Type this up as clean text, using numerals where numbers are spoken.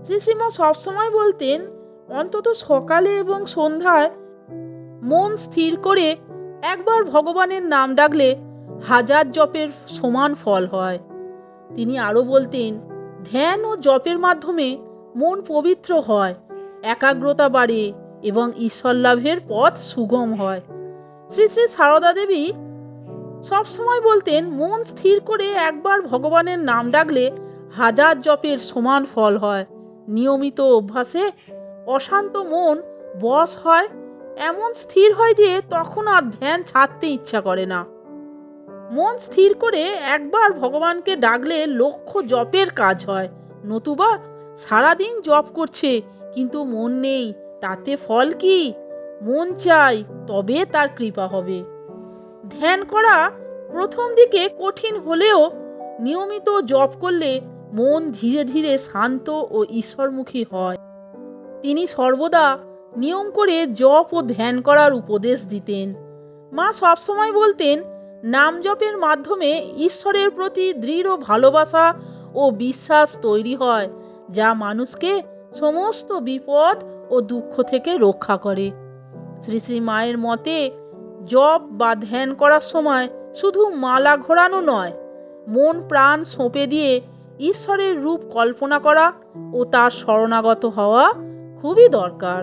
শ্রীমা সবসময় বলতেন অন্তত সকালে এবং সন্ধ্যায় মন স্থির করে একবার ভগবানের নাম ডাকলে হাজার জপের সমান ফল হয়। তিনি আরও বলতেন, ধ্যান ও জপের মাধ্যমে মন পবিত্র হয়, একাগ্রতা বাড়ে এবং ঈশ্বর লাভের পথ সুগম হয়। শ্রী শ্রী সারদা দেবী সবসময় বলতেন, মন স্থির করে একবার ভগবানের নাম ডাকলে হাজার জপের সমান ফল হয়। নিয়মিত অভ্যাসে অশান্ত মন বশ হয়, এমন স্থির হয় যে তখন আর ধ্যান ছাড়তে ইচ্ছা করে না। মন স্থির করে একবার ভগবানকে ডাকলে লক্ষ্য জপের কাজ হয়, নতুবা সারাদিন জপ করছে কিন্তু মন নেই, তাতে ফল কি? মন চাই, তবে তার কৃপা হবে। ধ্যান করা প্রথম দিকে কঠিন হলেও নিয়মিত জপ করলে মন ধীরে ধীরে শান্ত ও ঈশ্বরমুখী হয়। তিনি সর্বদা নিয়ম করে জপ ও ধ্যান করার উপদেশ দিতেন। মা সবসময় বলতেন, নাম জপের মাধ্যমে ঈশ্বরের প্রতি দৃঢ় ভালোবাসা ও বিশ্বাস তৈরি হয়, যা মানুষকে সমস্ত বিপদ ও দুঃখ থেকে রক্ষা করে। শ্রী শ্রী মায়ের মতে জপ বা ধ্যান করার সময় শুধু মালা ঘোরানো নয়, মন প্রাণ সঁপে দিয়ে ঈশ্বরের রূপ কল্পনা করা ও তার শরণাগত হওয়া খুবই দরকার।